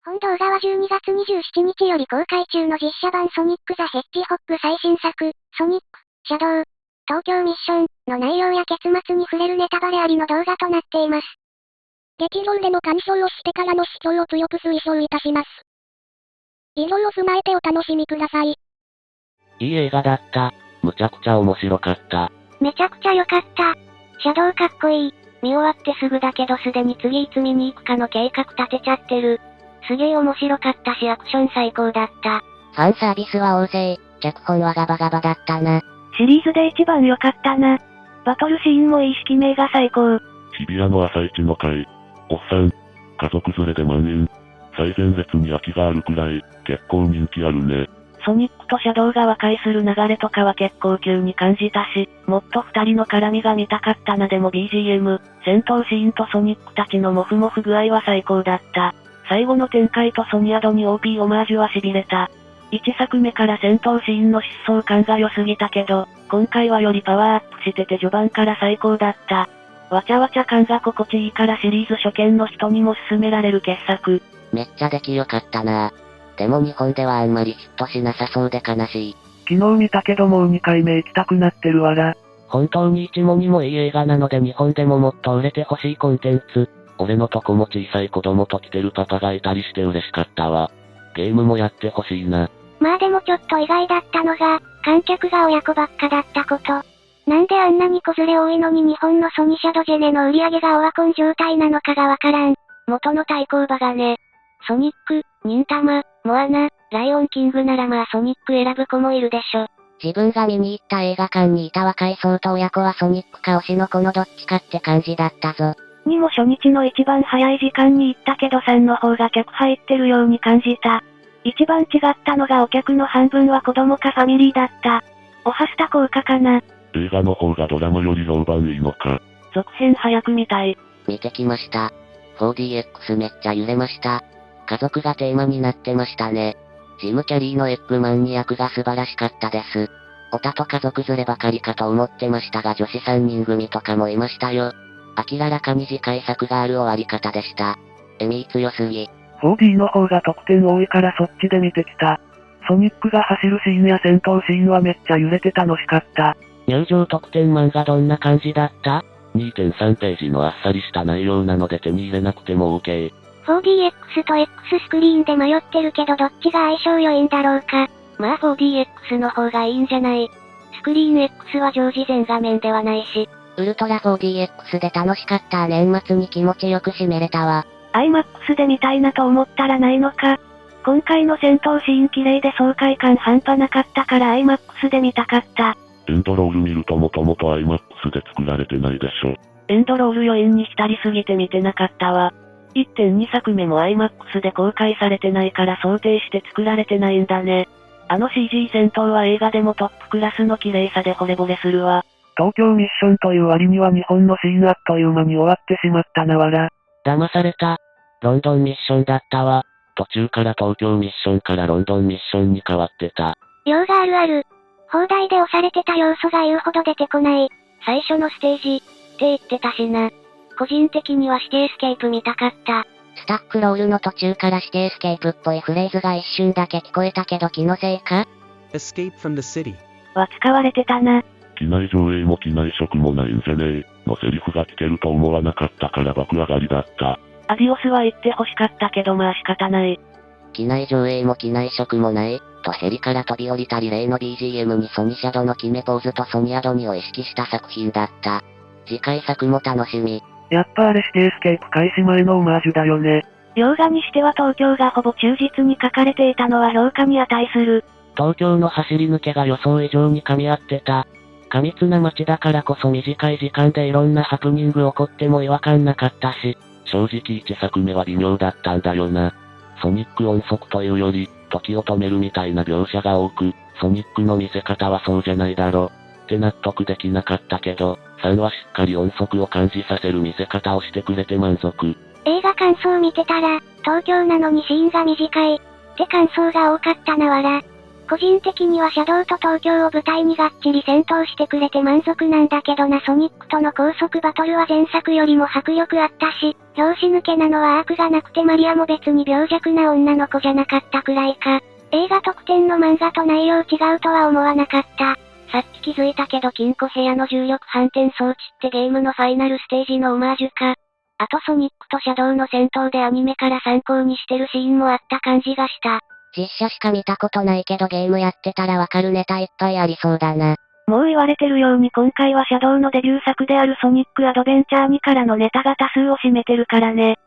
本動画は12月27日より公開中の実写版ソニック・ザ・ヘッジホッグ最新作、ソニック、シャドウ、東京ミッションの内容や結末に触れるネタバレありの動画となっています。劇場での鑑賞をしてからの視聴を強く推奨いたします。以上を踏まえてお楽しみください。いい映画だった。むちゃくちゃ面白かった。めちゃくちゃ良かった。シャドウかっこいい。見終わってすぐだけどすでに次いつ見に行くかの計画立てちゃってる。すげえ面白かったしアクション最高だった。ファンサービスは大勢、脚本はガバガバだったな。シリーズで一番良かったな。バトルシーンもいいし決めが最高。日比谷の朝市の会。おっさん。家族連れで満員。最前列に空きがあるくらい、結構人気あるね。ソニックとシャドウが和解する流れとかは結構急に感じたし、もっと二人の絡みが見たかったな。でも BGM、戦闘シーンとソニックたちのモフモフ具合は最高だった。最後の展開とソニアドに OP オマージュは痺れた。1作目から戦闘シーンの疾走感が良すぎたけど、今回はよりパワーアップしてて序盤から最高だった。わちゃわちゃ感が心地いいからシリーズ初見の人にも勧められる傑作。めっちゃ出来良かったな。でも日本ではあんまりヒットしなさそうで悲しい。昨日見たけどもう2回目行きたくなってるわら。本当に1も2もいい映画なので日本でももっと売れてほしいコンテンツ。俺のとこも小さい子供と来てるパパがいたりして嬉しかったわ。ゲームもやってほしいな。まあでもちょっと意外だったのが、観客が親子ばっかだったこと。なんであんなに子連れ多いのに日本のソニシャドジェネの売り上げがオワコン状態なのかがわからん。元の対抗馬がね。ソニック、忍たま、モアナ、ライオンキングならまあソニック選ぶ子もいるでしょ。自分が見に行った映画館にいた若い層と親子はソニックか推しの子のどっちかって感じだったぞ。2も初日の一番早い時間に行ったけど3の方が客入ってるように感じた。一番違ったのがお客の半分は子供かファミリーだった。オハスタ効果かな。映画の方がドラマより評判いいのか。続編早く見たい。見てきました。4DX めっちゃ揺れました。家族がテーマになってましたね。ジム・キャリーのエッグマンに役が素晴らしかったです。オタと家族連ればかりかと思ってましたが女子3人組とかもいましたよ。明らかに次回作がある終わり方でした。エミー強すぎ。4D の方が得点多いからそっちで見てきた。ソニックが走るシーンや戦闘シーンはめっちゃ揺れて楽しかった。入場特典漫画どんな感じだった？ 2.3 ページのあっさりした内容なので手に入れなくても OK。4DX と X スクリーンで迷ってるけどどっちが相性良いんだろうか。まあ 4DX の方がいいんじゃない。スクリーン X は常時全画面ではないし。ウルトラ 4DX で楽しかった。年末に気持ちよく締めれたわ。IMAX で見たいなと思ったらないのか。今回の戦闘シーン綺麗で爽快感半端なかったから IMAX で見たかった。エンドロール見るともともと IMAX で作られてないでしょ。エンドロール余韻に浸りすぎて見てなかったわ。1.2 作目も IMAX で公開されてないから想定して作られてないんだね。あの CG 戦闘は映画でもトップクラスの綺麗さで惚れ惚れするわ。東京ミッションという割には日本のシーンあっという間に終わってしまったなわら。騙された。ロンドンミッションだったわ。途中から東京ミッションからロンドンミッションに変わってた。用があるある。放題で押されてた要素が言うほど出てこない。最初のステージ、って言ってたしな。個人的にはシティスケープ見たかった。スタックロールの途中からシティスケープっぽいフレーズが一瞬だけ聞こえたけど気のせいか？ Escape from the city は使われてたな。機内上映も機内食もないんじゃねえのセリフが聞けると思わなかったから爆上がりだった。アディオスは言って欲しかったけどまあ仕方ない。機内上映も機内食もない、とヘリから飛び降りたリレーの BGM にソニシャドの決めポーズとソニアドニを意識した作品だった。次回作も楽しみ。やっぱあれシティスケープ開始前のオマージュだよね。洋画にしては東京がほぼ忠実に書かれていたのは評価に値する。東京の走り抜けが予想以上に噛み合ってた。過密な街だからこそ短い時間でいろんなハプニング起こっても違和感なかったし、正直1作目は微妙だったんだよな。ソニック音速というより、時を止めるみたいな描写が多く、ソニックの見せ方はそうじゃないだろ。って納得できなかったけど、3はしっかり音速を感じさせる見せ方をしてくれて満足。映画感想見てたら、東京なのにシーンが短い、って感想が多かったなわら。個人的にはシャドウと東京を舞台にがっちり戦闘してくれて満足なんだけどな。ソニックとの高速バトルは前作よりも迫力あったし、拍子抜けなのはアークがなくてマリアも別に病弱な女の子じゃなかったくらいか。映画特典の漫画と内容違うとは思わなかった。さっき気づいたけど金庫部屋の重力反転装置ってゲームのファイナルステージのオマージュか。あとソニックとシャドウの戦闘でアニメから参考にしてるシーンもあった感じがした。実写しか見たことないけどゲームやってたらわかるネタいっぱいありそうだな。もう言われてるように今回はシャドウのデビュー作であるソニックアドベンチャー2からのネタが多数を占めてるからね。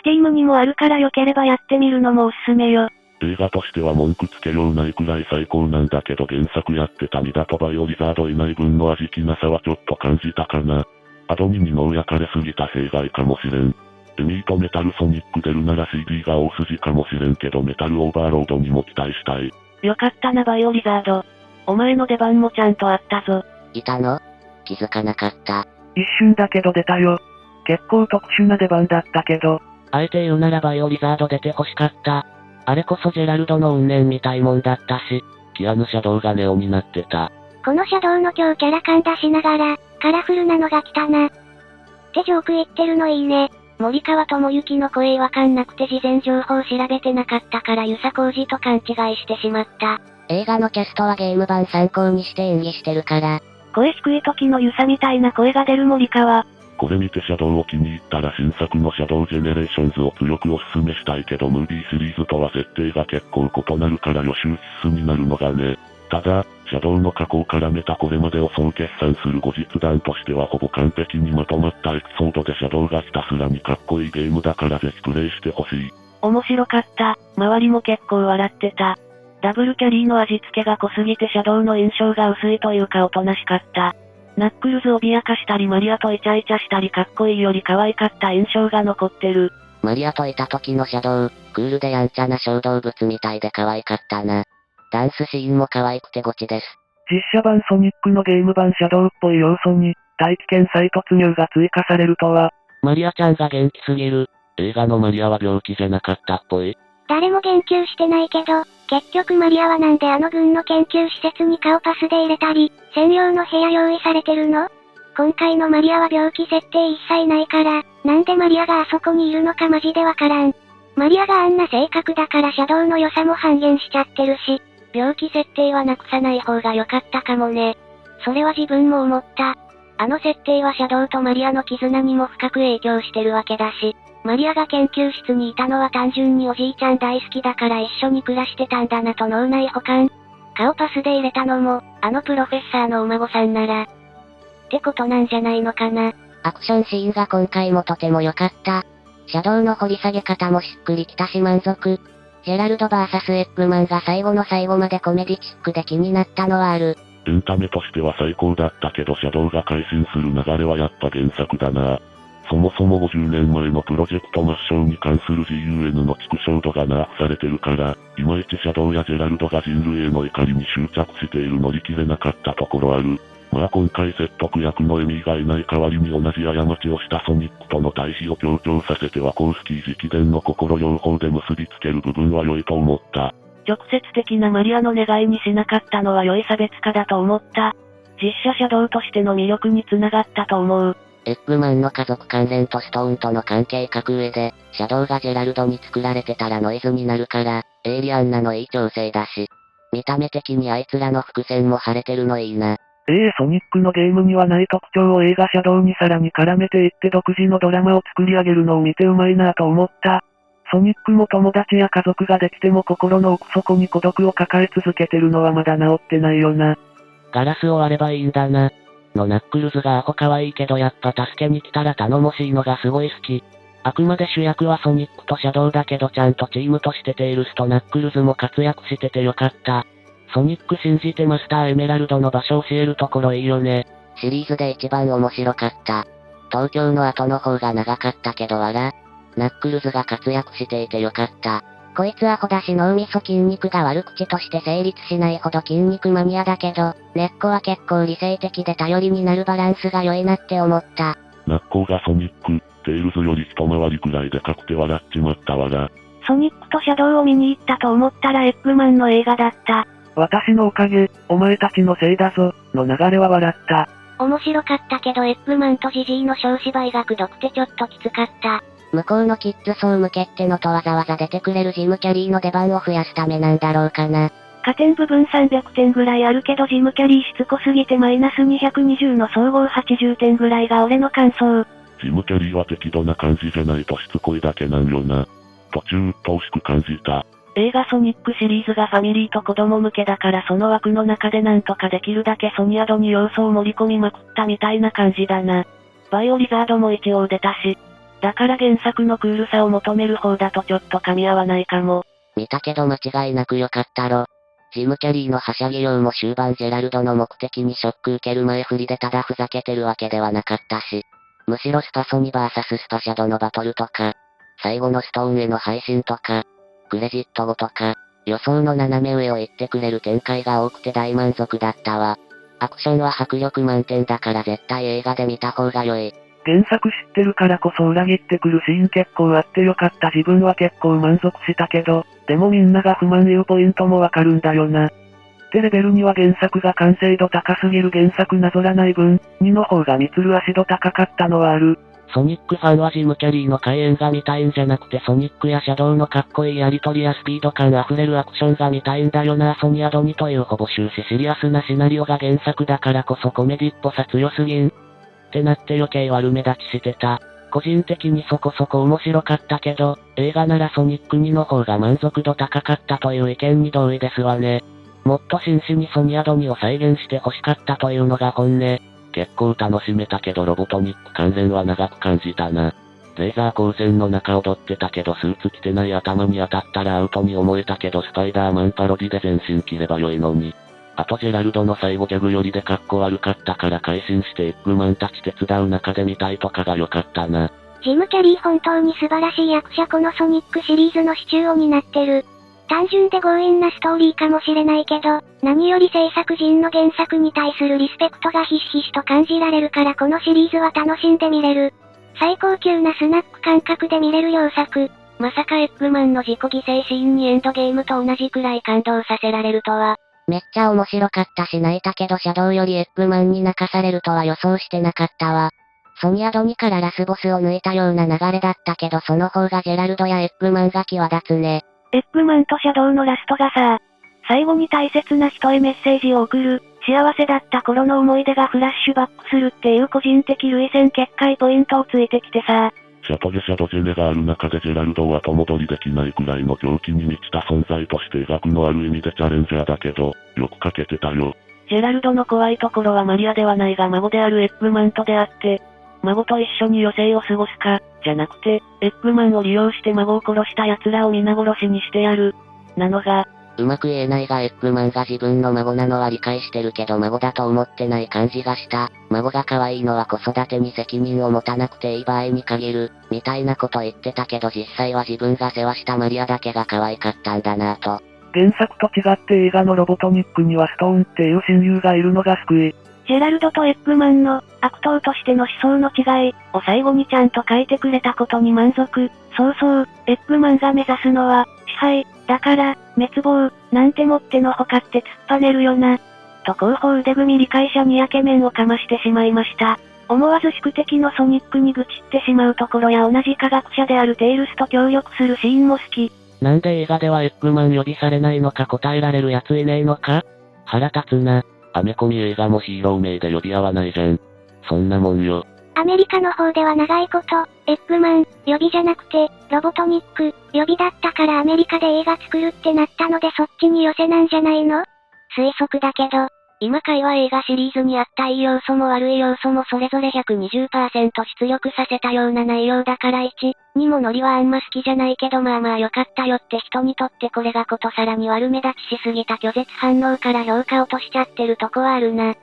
スティームにもあるから良ければやってみるのもおすすめよ。映画としては文句つけようないくらい最高なんだけど原作やってたミダとバイオリザードいない分の味気なさはちょっと感じたかな。アドミに脳焼かれすぎた弊害かもしれん。エミーとメタルソニック出るなら CD が大筋かもしれんけどメタルオーバーロードにも期待したい。よかったなバイオリザード。お前の出番もちゃんとあったぞ。いたの？気づかなかった。一瞬だけど出たよ。結構特殊な出番だったけど。あえて言うならバイオリザード出て欲しかった。あれこそジェラルドの怨念みたいもんだったし、キアヌシャドウがネオになってた。このシャドウの今日キャラ感出しながら、カラフルなのが来たな。ってジョーク言ってるのいいね。森川智之の声わかんなくて事前情報調べてなかったから遊佐浩二と勘違いしてしまった。映画のキャストはゲーム版参考にして演技してるから。声低い時の遊佐みたいな声が出る森川。これ見てシャドウを気に入ったら新作のシャドウジェネレーションズを強くおすすめしたいけどムービーシリーズとは設定が結構異なるから予習必須になるのがね。ただ、シャドウの過去を絡めたこれまでを総決算する後日談としてはほぼ完璧にまとまったエピソードでシャドウがひたすらにかっこいいゲームだからぜひプレイしてほしい。面白かった。周りも結構笑ってた。ダブルキャリーの味付けが濃すぎてシャドウの印象が薄いというかおとなしかった。ナックルズ脅かしたりマリアとイチャイチャしたりかっこいいより可愛かった印象が残ってる。マリアといた時のシャドウ、クールでやんちゃな小動物みたいで可愛かったな。ダンスシーンも可愛くてゴチです。実写版ソニックのゲーム版シャドウっぽい要素に、大気圏再突入が追加されるとは。マリアちゃんが元気すぎる。映画のマリアは病気じゃなかったっぽい。誰も言及してないけど、結局マリアはなんであの軍の研究施設に顔パスで入れたり、専用の部屋用意されてるの？今回のマリアは病気設定一切ないから、なんでマリアがあそこにいるのかマジでわからん。マリアがあんな性格だからシャドウの良さも半減しちゃってるし、病気設定はなくさない方が良かったかもね。それは自分も思った。あの設定はシャドウとマリアの絆にも深く影響してるわけだし、マリアが研究室にいたのは単純におじいちゃん大好きだから一緒に暮らしてたんだなと脳内保管。顔パスで入れたのも、あのプロフェッサーのお孫さんなら。ってことなんじゃないのかな。アクションシーンが今回もとても良かった。シャドウの掘り下げ方もしっくりきたし満足。ジェラルド VS エッグマンが最後の最後までコメディチックで気になったのはある。エンタメとしては最高だったけどシャドウが改心する流れはやっぱ原作だな。そもそも50年前のプロジェクト抹消に関する GUN の縮小度がナーフされてるから、いまいちシャドウやジェラルドが人類への怒りに執着している乗り切れなかったところある。まあ今回説得役のエミーがいない代わりに同じ過ちをしたソニックとの対比を強調させては公式直伝の心療法で結びつける部分は良いと思った。直接的なマリアの願いにしなかったのは良い差別化だと思った。実写シャドウとしての魅力につながったと思う。エッグマンの家族関連とストーンとの関係書く上で、シャドウがジェラルドに作られてたらノイズになるから、エイリアンなのいい調整だし。見た目的にあいつらの伏線も晴れてるのいいな。ソニックのゲームにはない特徴を映画シャドウにさらに絡めていって独自のドラマを作り上げるのを見てうまいなと思った。ソニックも友達や家族ができても心の奥底に孤独を抱え続けてるのはまだ治ってないよな。ガラスを割ればいいんだな。のナックルズがアホ可愛いけどやっぱ助けに来たら頼もしいのがすごい好き。あくまで主役はソニックとシャドウだけどちゃんとチームとしてテイルスとナックルズも活躍しててよかった。ソニック信じてマスターエメラルドの場所教えるところいいよね。シリーズで一番面白かった。東京の後の方が長かったけどナックルズが活躍していてよかった。こいつアホだし脳みそ筋肉が悪口として成立しないほど筋肉マニアだけど、根っこは結構理性的で頼りになるバランスが良いなって思った。ナッコがソニック、テイルズより一回りくらいでかくて笑っちまったわら。ソニックとシャドウを見に行ったと思ったらエッグマンの映画だった。私のおかげ、お前たちのせいだぞ、の流れは笑った。面白かったけどエッグマンとジジイの小芝居がくどくてちょっときつかった。向こうのキッズ層向けってのとわざわざ出てくれるジムキャリーの出番を増やすためなんだろうかな。加点部分300点ぐらいあるけどジムキャリーしつこすぎてマイナス220の総合80点ぐらいが俺の感想。ジムキャリーは適度な感じじゃないとしつこいだけなんよな。途中鬱陶しく感じた。映画ソニックシリーズがファミリーと子供向けだからその枠の中でなんとかできるだけソニアドに要素を盛り込みまくったみたいな感じだな。バイオリザードも一応出たし。だから原作のクールさを求める方だとちょっと噛み合わないかも。見たけど間違いなく良かったろ。ジムキャリーのはしゃぎようも終盤ジェラルドの目的にショック受ける前振りでただふざけてるわけではなかったし。むしろスパソニ VS スパシャドのバトルとか、最後のストーンへの配信とか、クレジット後とか、予想の斜め上を言ってくれる展開が多くて大満足だったわ。アクションは迫力満点だから絶対映画で見た方が良い。原作知ってるからこそ裏切ってくるシーン結構あってよかった。自分は結構満足したけど、でもみんなが不満言うポイントもわかるんだよな。ってレベルには原作が完成度高すぎる。原作なぞらない分、2の方がみつる足度高かったのはある。ソニックファンはジムキャリーの開演が見たいんじゃなくてソニックやシャドウのかっこいいやりとりやスピード感あふれるアクションが見たいんだよな。ソニアドにというほぼ終始シリアスなシナリオが原作だからこそコメディっぽさ強すぎんってなって余計悪目立ちしてた。個人的にそこそこ面白かったけど、映画ならソニック2の方が満足度高かったという意見に同意ですわね。もっと真摯にソニアド2を再現して欲しかったというのが本音。結構楽しめたけどロボトニック関連は長く感じたな。レーザー光線の中踊ってたけどスーツ着てない頭に当たったらアウトに思えたけどスパイダーマンパロディで全身切ればよいのに。あとジェラルドの最後ギャグよりでかっこ悪かったから改心してエッグマンたち手伝う中で見たいとかが良かったな。ジムキャリー本当に素晴らしい役者。このソニックシリーズの支柱を担ってる。単純で強引なストーリーかもしれないけど、何より制作陣の原作に対するリスペクトがひしひしと感じられるからこのシリーズは楽しんで見れる。最高級なスナック感覚で見れる良作。まさかエッグマンの自己犠牲シーンにエンドゲームと同じくらい感動させられるとは。めっちゃ面白かったし泣いたけどシャドウよりエッグマンに泣かされるとは予想してなかったわ。ソニアド2からラスボスを抜いたような流れだったけどその方がジェラルドやエッグマンが際立つね。エッグマンとシャドウのラストがさ、最後に大切な人へメッセージを送る、幸せだった頃の思い出がフラッシュバックするっていう個人的類線結界ポイントをついてきてさ。シャトゲシャドジェネがある中でジェラルドは後戻りできないくらいの狂気に満ちた存在として描くのある意味でチャレンジャーだけど、よく書けてたよ。ジェラルドの怖いところはマリアではないが孫であるエッグマンと出会って、孫と一緒に余生を過ごすか、じゃなくて、エッグマンを利用して孫を殺した奴らを皆殺しにしてやる。なのが、うまく言えないがエッグマンが自分の孫なのは理解してるけど孫だと思ってない感じがした。孫が可愛いのは子育てに責任を持たなくていい場合に限る、みたいなこと言ってたけど実際は自分が世話したマリアだけが可愛かったんだなぁと。原作と違って映画のロボトニックにはストーンっていう親友がいるのが救い。ジェラルドとエッグマンの悪党としての思想の違いを最後にちゃんと書いてくれたことに満足。そうそう、エッグマンが目指すのは支配だから滅亡なんてもってのほかって突っぱねるよな。と広報腕組み理解者にやけ面をかましてしまいました。思わず宿敵のソニックに愚痴ってしまうところや同じ科学者であるテイルスと協力するシーンも好き。なんで映画ではエッグマン呼びされないのか答えられるやついねえのか？腹立つな。アメコミ映画もヒーロー名で呼び合わないじゃん。そんなもんよ。アメリカの方では長いこと、エッグマン、呼びじゃなくて、ロボトニック、呼びだったからアメリカで映画作るってなったのでそっちに寄せなんじゃないの？推測だけど、今回は映画シリーズにあったいい要素も悪い要素もそれぞれ 120% 出力させたような内容だから1、2もノリはあんま好きじゃないけどまあまあ良かったよって人にとってこれがことさらに悪目立ちしすぎた拒絶反応から評価落としちゃってるとこはあるな。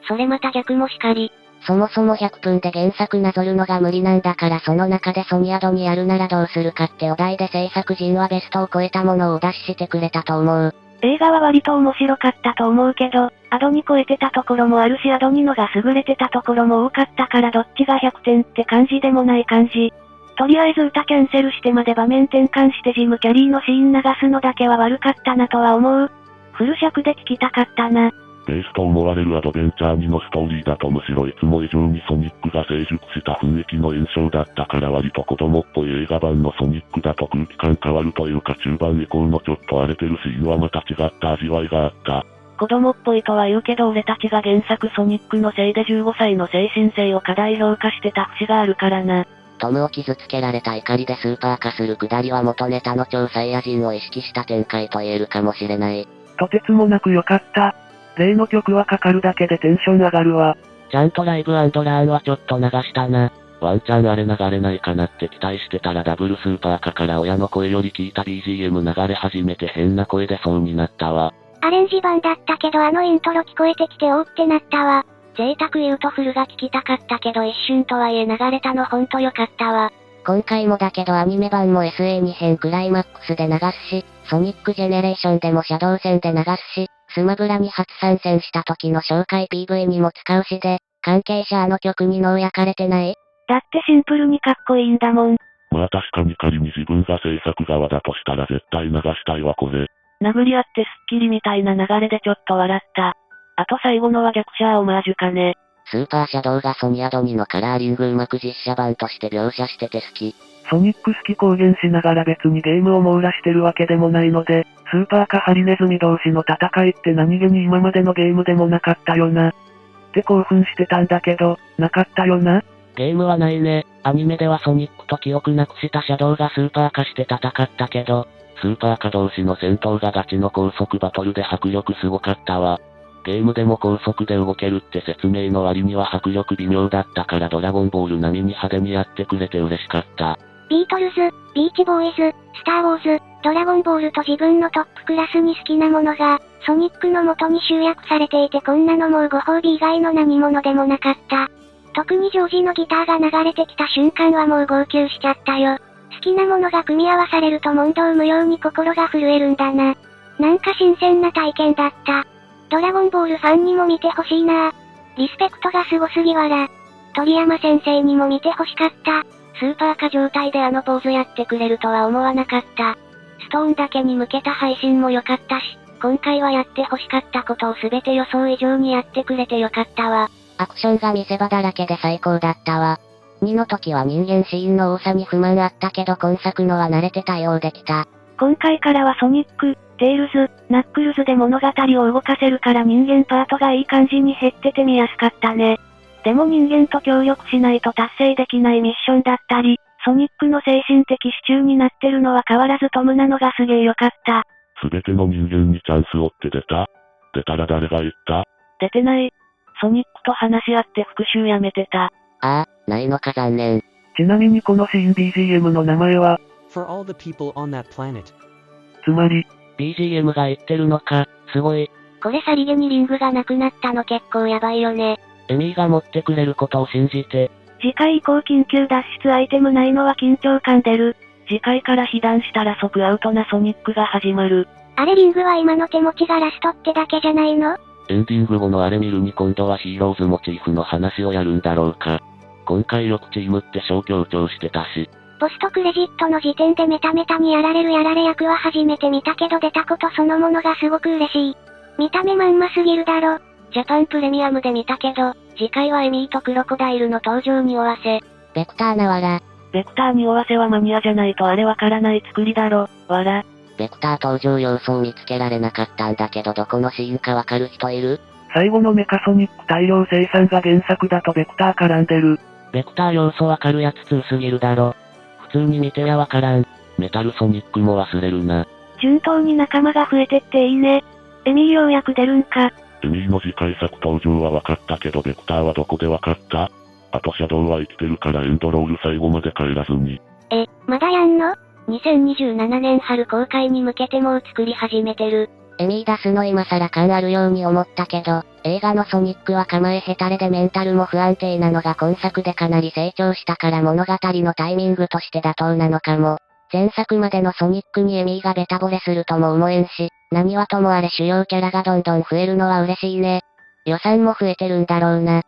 それまた逆もしかり。そもそも100分で原作なぞるのが無理なんだからその中でソニアドにやるならどうするかってお題で制作陣はベストを超えたものをお出ししてくれたと思う。映画は割と面白かったと思うけど、アドに超えてたところもあるしアド2のが優れてたところも多かったからどっちが100点って感じでもない感じ。とりあえず歌キャンセルしてまで場面転換してジムキャリーのシーン流すのだけは悪かったなとは思う。フル尺で聞きたかったな。ベースと思われるアドベンチャー2のストーリーだとむしろいつも以上にソニックが成熟した雰囲気の印象だったから割と子供っぽい映画版のソニックだと空気感変わるというか中盤以降のちょっと荒れてるシーンはまた違った味わいがあった。子供っぽいとは言うけど俺たちが原作ソニックのせいで15歳の精神性を過大評価してた節があるからな。トムを傷つけられた怒りでスーパー化するくだりは元ネタの超サイヤ人を意識した展開と言えるかもしれない。とてつもなく良かった。例の曲はかかるだけでテンション上がるわ。ちゃんとライブ&ラーンはちょっと流したな。ワンチャンあれ流れないかなって期待してたらダブルスーパー化から親の声より聞いた BGM 流れ始めて変な声でそうになったわ。アレンジ版だったけどあのイントロ聞こえてきておーってなったわ。贅沢言うとフルが聞きたかったけど一瞬とはいえ流れたのほんとよかったわ。今回もだけどアニメ版も SA2 編クライマックスで流すし、ソニックジェネレーションでもシャドウ戦で流すし、スマブラに初参戦した時の紹介 PV にも使うしで、関係者あの曲に脳焼かれてない？だってシンプルにかっこいいんだもん。まあ確かに仮に自分が制作側だとしたら絶対流したいわこれ。殴り合ってスッキリみたいな流れでちょっと笑った。あと最後のは逆シャーオマージュかね。スーパーシャドウがソニアド2のカラーリングうまく実写版として描写してて好き。ソニック好き公言しながら別にゲームを網羅してるわけでもないので、スーパーかハリネズミ同士の戦いって何気に今までのゲームでもなかったよな。って興奮してたんだけど、なかったよな。ゲームはないね。アニメではソニックと記憶なくしたシャドウがスーパー化して戦ったけど、スーパー化同士の戦闘がガチの高速バトルで迫力すごかったわ。ゲームでも高速で動けるって説明の割には迫力微妙だったからドラゴンボール並みに派手にやってくれて嬉しかった。ビートルズ、ビーチボーイズ、スターウォーズ、ドラゴンボールと自分のトップクラスに好きなものが、ソニックの元に集約されていてこんなのもうご褒美以外の何物でもなかった。特にジョージのギターが流れてきた瞬間はもう号泣しちゃったよ。好きなものが組み合わされると問答無用に心が震えるんだな。なんか新鮮な体験だった。ドラゴンボールファンにも見てほしいな。リスペクトがすごすぎわら。鳥山先生にも見てほしかった。スーパー化状態であのポーズやってくれるとは思わなかった。ストーンだけに向けた配信も良かったし、今回はやって欲しかったことを全て予想以上にやってくれてよかったわ。アクションが見せ場だらけで最高だったわ。2の時は人間シーンの多さに不満あったけど今作のは慣れて対応できた。今回からはソニック、テイルズ、ナックルズで物語を動かせるから人間パートがいい感じに減ってて見やすかったね。でも人間と協力しないと達成できないミッションだったり、ソニックの精神的支柱になってるのは変わらずトムなのがすげえ良かった。すべての人間にチャンスをって出た？出たら誰が言った？出てない。ソニックと話し合って復讐やめてた。ああ、ないのか残念。ちなみにこのシーン BGM の名前は、For all the people on that planet. つまり、BGM が言ってるのか、すごい。これさりげにリングがなくなったの結構やばいよね。エミーが持ってくれることを信じて。次回以降緊急脱出アイテムないのは緊張感出る。次回から被弾したら即アウトなソニックが始まる。あれリングは今の手持ちがラストってだけじゃないの？エンディング後のあれ見るに今度はヒーローズモチーフの話をやるんだろうか。今回よくチームって小強調してたし。ポストクレジットの時点でメタメタにやられるやられ役は初めて見たけど出たことそのものがすごく嬉しい。見た目まんますぎるだろ。ジャパンプレミアムで見たけど、次回はエミーとクロコダイルの登場におわせ。ベクターなわら。ベクターにおわせはマニアじゃないとあれわからない作りだろ、わら。ベクター登場要素を見つけられなかったんだけどどこのシーンかわかる人いる？最後のメカソニック大量生産が原作だとベクター絡んでる。ベクター要素わかるやつ通すぎるだろ。普通に見てやわからん。メタルソニックも忘れるな。順当に仲間が増えてっていいね。エミーようやく出るんか。エミーの次回作登場は分かったけどベクターはどこで分かった？あとシャドウは生きてるからエンドロール最後まで帰らずに。まだやんの？ 2027年春公開に向けてもう作り始めてる。エミー出すの今更感あるように思ったけど、映画のソニックは構えへたれでメンタルも不安定なのが今作でかなり成長したから物語のタイミングとして妥当なのかも。前作までのソニックにエミーがベタ惚れするとも思えんし、何はともあれ主要キャラがどんどん増えるのは嬉しいね。予算も増えてるんだろうな。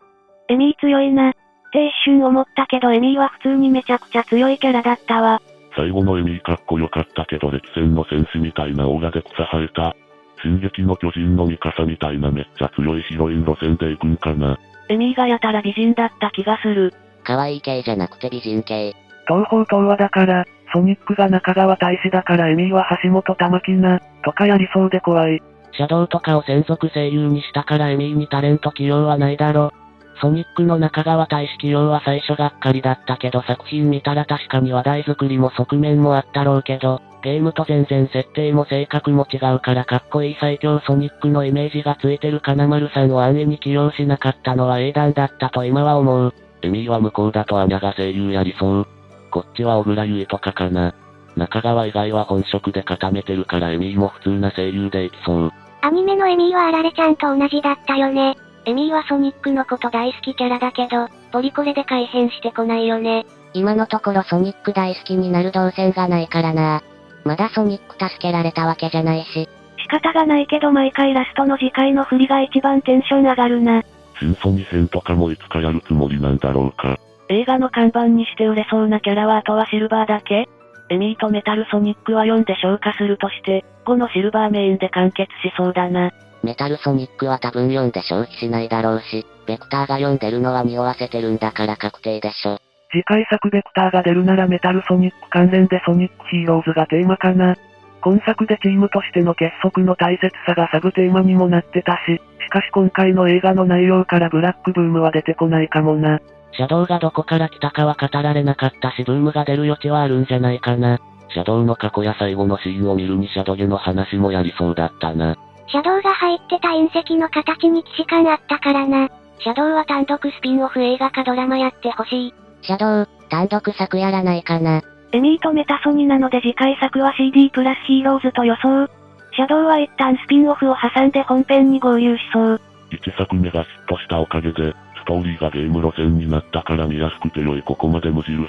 エミー強いな。って一瞬思ったけどエミーは普通にめちゃくちゃ強いキャラだったわ。最後のエミーかっこよかったけど歴戦の戦士みたいなオーラで草生えた。進撃の巨人のミカサみたいなめっちゃ強いヒロイン路線で行くんかな。エミーがやたら美人だった気がする。可愛い系じゃなくて美人系。東方東和だから、ソニックが中川大志だからエミーは橋本玉木な、とかやりそうで怖い。シャドウとかを専属声優にしたからエミーにタレント起用はないだろ。ソニックの中川大志起用は最初がっかりだったけど作品見たら確かに話題作りも側面もあったろうけど、ゲームと全然設定も性格も違うからかっこいい最強ソニックのイメージがついてる金丸さんを安易に起用しなかったのは英断だったと今は思う。エミーは向こうだとアニャが声優やりそう。こっちは小倉優衣とかかな。中川以外は本職で固めてるからエミーも普通な声優でいきそう。アニメのエミーはあられちゃんと同じだったよね。エミーはソニックのこと大好きキャラだけど、ポリコレで改変してこないよね。今のところソニック大好きになる動線がないからな。まだソニック助けられたわけじゃないし。仕方がないけど毎回ラストの次回の振りが一番テンション上がるな。新ソニ編とかもいつかやるつもりなんだろうか。映画の看板にして売れそうなキャラはあとはシルバーだけ？エミーとメタルソニックは4で消化するとして、5のシルバーメインで完結しそうだな。メタルソニックは多分4で消費しないだろうし、ベクターが4出るのは匂わせてるんだから確定でしょ。次回作ベクターが出るならメタルソニック関連でソニックヒーローズがテーマかな。今作でチームとしての結束の大切さがサブテーマにもなってたし、しかし今回の映画の内容からブラックブームは出てこないかもな。シャドウがどこから来たかは語られなかったしブームが出る余地はあるんじゃないかな。シャドウの過去や最後のシーンを見るにシャドゲの話もやりそうだったな。シャドウが入ってた隕石の形に既視感あったからな。シャドウは単独スピンオフ映画かドラマやってほしい。シャドウ、単独作やらないかな。エミーとメタソニなので次回作は CD プラスヒーローズと予想。シャドウは一旦スピンオフを挟んで本編に合流しそう。1作目がヒットしたおかげで、ストーリーがゲーム路線になったから見やすくて良い。ここまで無印、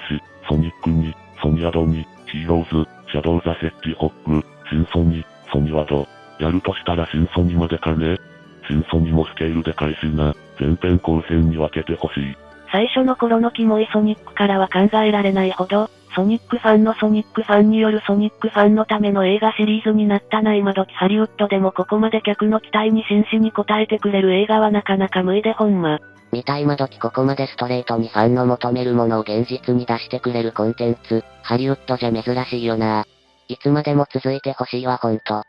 ソニックに、ソニアドに、ヒーローズ、シャドウザセッティホック、新ソニ、ソニワド。やるとしたら新ソニまでかね。新ソニもスケールでかいしな。前編後編に分けてほしい。最初の頃のキモいソニックからは考えられないほど、ソニックファンのソニックファンによるソニックファンのための映画シリーズになったな。今時ハリウッドでもここまで客の期待に真摯に応えてくれる映画はなかなか無理でほんま。見た今時ここまでストレートにファンの求めるものを現実に出してくれるコンテンツ、ハリウッドじゃ珍しいよな。いつまでも続いてほしいわほんと。